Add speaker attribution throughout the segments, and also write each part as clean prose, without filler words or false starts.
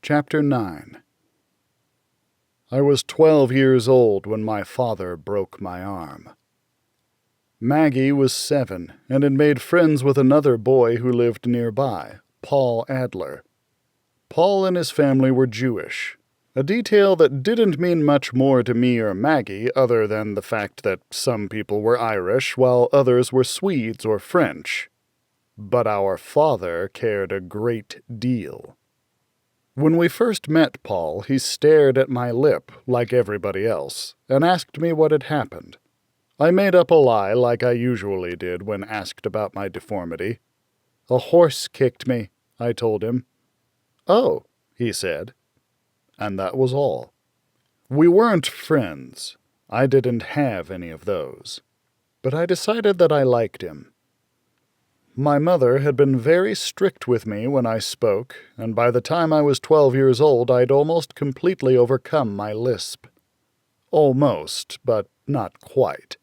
Speaker 1: Chapter 9. I was 12 years old when my father broke my arm. Maggie was 7 and had made friends with another boy who lived nearby, Paul Adler. Paul and his family were Jewish, a detail that didn't mean much more to me or Maggie other than the fact that some people were Irish while others were Swedes or French. But our father cared a great deal. When we first met Paul, he stared at my lip, like everybody else, and asked me what had happened. I made up a lie like I usually did when asked about my deformity. "A horse kicked me," I told him. "Oh," he said. And that was all. We weren't friends. I didn't have any of those. But I decided that I liked him. My mother had been very strict with me when I spoke, and by the time I was 12 years old I'd almost completely overcome my lisp. Almost, but not quite.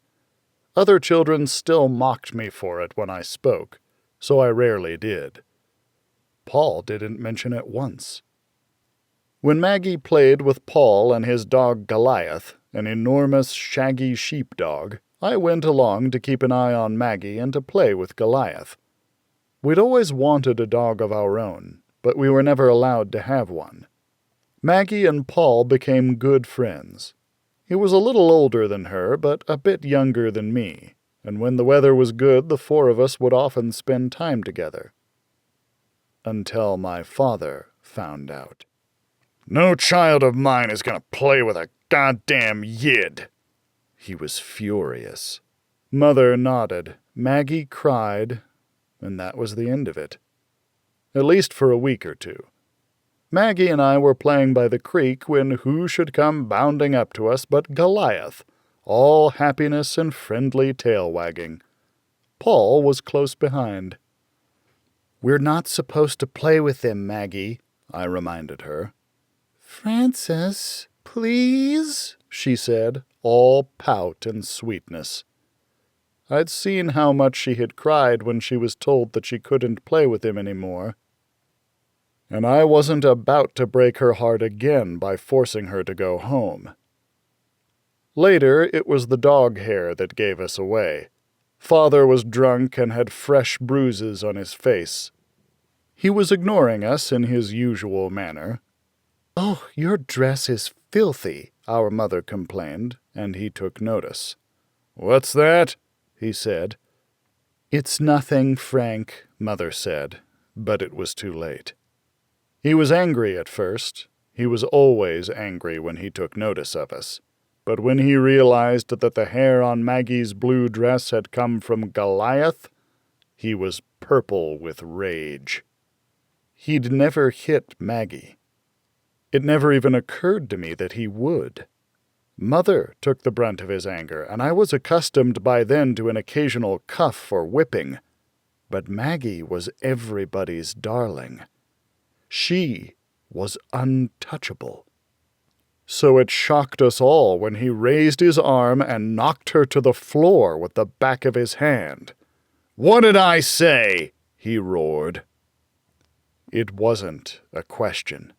Speaker 1: Other children still mocked me for it when I spoke, so I rarely did. Paul didn't mention it once. When Maggie played with Paul and his dog Goliath, an enormous shaggy sheepdog, I went along to keep an eye on Maggie and to play with Goliath. We'd always wanted a dog of our own, but we were never allowed to have one. Maggie and Paul became good friends. He was a little older than her, but a bit younger than me, and when the weather was good, the four of us would often spend time together. Until my father found out. "No child of mine is going to play with a goddamn Yid." He was furious. Mother nodded. Maggie cried, and that was the end of it. At least for a week or two. Maggie and I were playing by the creek when who should come bounding up to us but Goliath, all happiness and friendly tail wagging. Paul was close behind. "We're not supposed to play with them, Maggie," I reminded her. "Frances, please," she said, all pout and sweetness. I'd seen how much she had cried when she was told that she couldn't play with him any more. And I wasn't about to break her heart again by forcing her to go home. Later, it was the dog hair that gave us away. Father was drunk and had fresh bruises on his face. He was ignoring us in his usual manner. "Oh, your dress is filthy," our mother complained, and he took notice. "What's that?" he said. "It's nothing, Frank," Mother said, but it was too late. He was angry at first. He was always angry when he took notice of us. But when he realized that the hair on Maggie's blue dress had come from Goliath, he was purple with rage. He'd never hit Maggie. It never even occurred to me that he would. Mother took the brunt of his anger, and I was accustomed by then to an occasional cuff or whipping. But Maggie was everybody's darling. She was untouchable. So it shocked us all when he raised his arm and knocked her to the floor with the back of his hand. "What did I say?" he roared. It wasn't a question.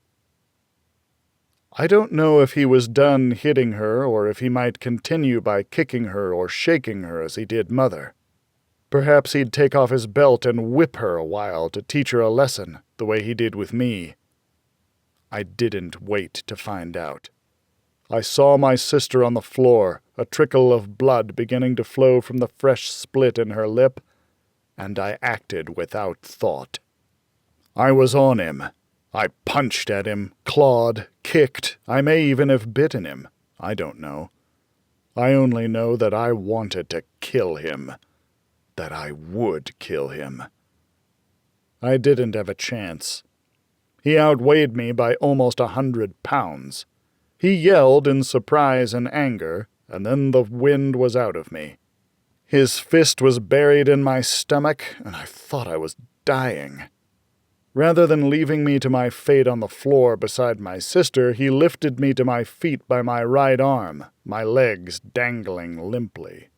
Speaker 1: I don't know if he was done hitting her or if he might continue by kicking her or shaking her as he did Mother. Perhaps he'd take off his belt and whip her a while to teach her a lesson, the way he did with me. I didn't wait to find out. I saw my sister on the floor, a trickle of blood beginning to flow from the fresh split in her lip, and I acted without thought. I was on him. I punched at him, clawed, kicked. I may even have bitten him. I don't know. I only know that I wanted to kill him. That I would kill him. I didn't have a chance. He outweighed me by almost 100 pounds. He yelled in surprise and anger, and then the wind was out of me. His fist was buried in my stomach, and I thought I was dying. Rather than leaving me to my fate on the floor beside my sister, he lifted me to my feet by my right arm, my legs dangling limply.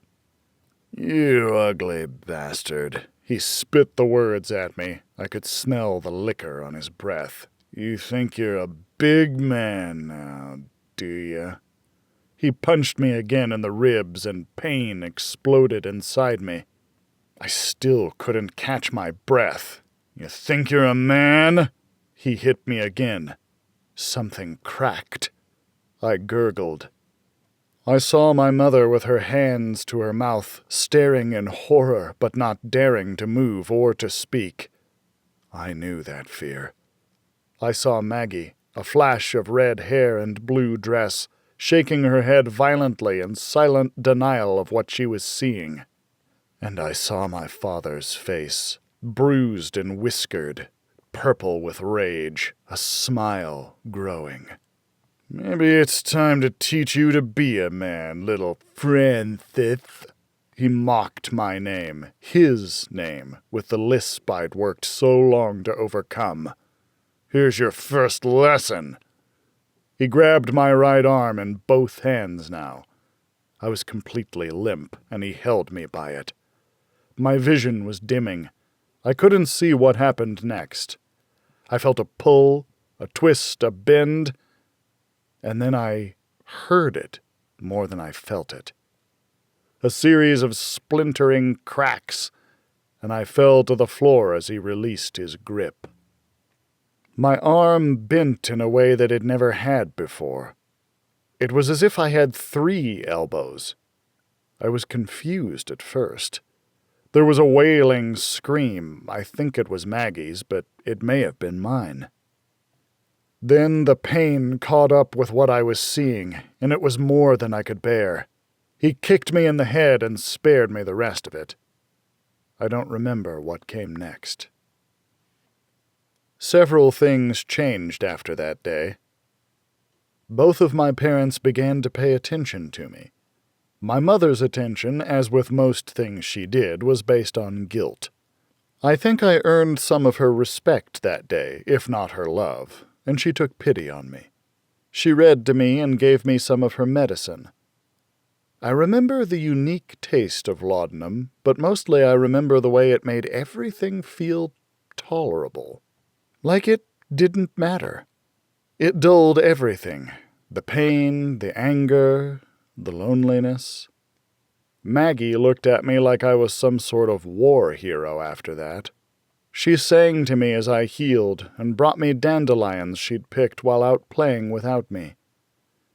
Speaker 1: "You ugly bastard," He spit the words at me. I could smell the liquor on his breath. "You think you're a big man now, do you?" He punched me again in the ribs, and pain exploded inside me. I still couldn't catch my breath. "You think you're a man?" He hit me again. Something cracked. I gurgled. I saw my mother with her hands to her mouth, staring in horror but not daring to move or to speak. I knew that fear. I saw Maggie, a flash of red hair and blue dress, shaking her head violently in silent denial of what she was seeing. And I saw my father's face, bruised and whiskered, purple with rage, a smile growing. "Maybe it's time to teach you to be a man, little Francis." He mocked my name, his name, with the lisp I'd worked so long to overcome. "Here's your first lesson." He grabbed my right arm in both hands now. I was completely limp, and he held me by it. My vision was dimming. I couldn't see what happened next. I felt a pull, a twist, a bend, and then I heard it more than I felt it. A series of splintering cracks, and I fell to the floor as he released his grip. My arm bent in a way that it never had before. It was as if I had 3 elbows. I was confused at first. There was a wailing scream. I think it was Maggie's, but it may have been mine. Then the pain caught up with what I was seeing, and it was more than I could bear. He kicked me in the head and spared me the rest of it. I don't remember what came next. Several things changed after that day. Both of my parents began to pay attention to me. My mother's attention, as with most things she did, was based on guilt. I think I earned some of her respect that day, if not her love, and she took pity on me. She read to me and gave me some of her medicine. I remember the unique taste of laudanum, but mostly I remember the way it made everything feel tolerable. Like it didn't matter. It dulled everything. The pain, the anger, the loneliness. Maggie looked at me like I was some sort of war hero after that. She sang to me as I healed and brought me dandelions she'd picked while out playing without me.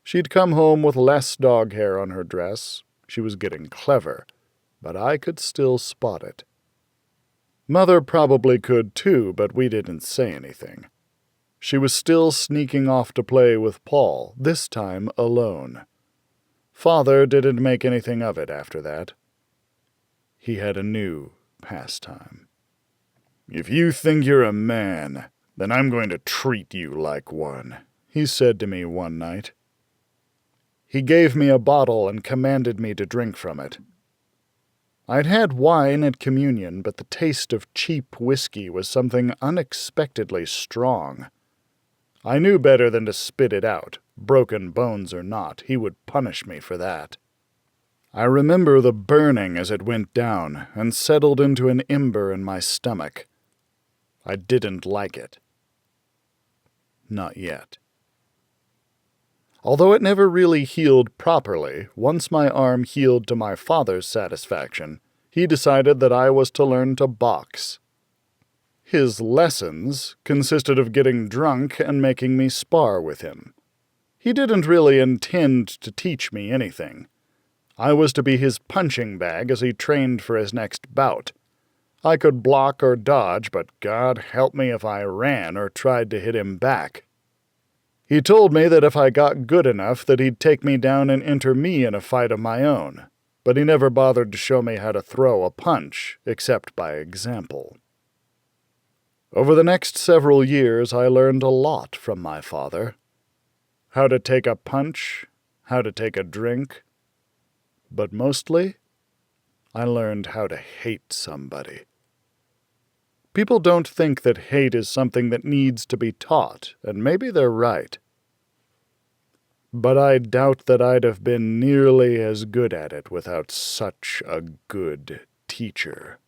Speaker 1: She'd come home with less dog hair on her dress. She was getting clever, but I could still spot it. Mother probably could too, but we didn't say anything. She was still sneaking off to play with Paul, this time alone. Father didn't make anything of it after that. He had a new pastime. "If you think you're a man, then I'm going to treat you like one," he said to me one night. He gave me a bottle and commanded me to drink from it. I'd had wine at communion, but the taste of cheap whiskey was something unexpectedly strong. I knew better than to spit it out. Broken bones or not, he would punish me for that. I remember the burning as it went down and settled into an ember in my stomach. I didn't like it. Not yet. Although it never really healed properly, once my arm healed to my father's satisfaction, he decided that I was to learn to box. His lessons consisted of getting drunk and making me spar with him. He didn't really intend to teach me anything. I was to be his punching bag as he trained for his next bout. I could block or dodge, but God help me if I ran or tried to hit him back. He told me that if I got good enough that he'd take me down and enter me in a fight of my own, but he never bothered to show me how to throw a punch, except by example. Over the next several years I learned a lot from my father. How to take a punch, how to take a drink, but mostly, I learned how to hate somebody. People don't think that hate is something that needs to be taught, and maybe they're right. But I doubt that I'd have been nearly as good at it without such a good teacher.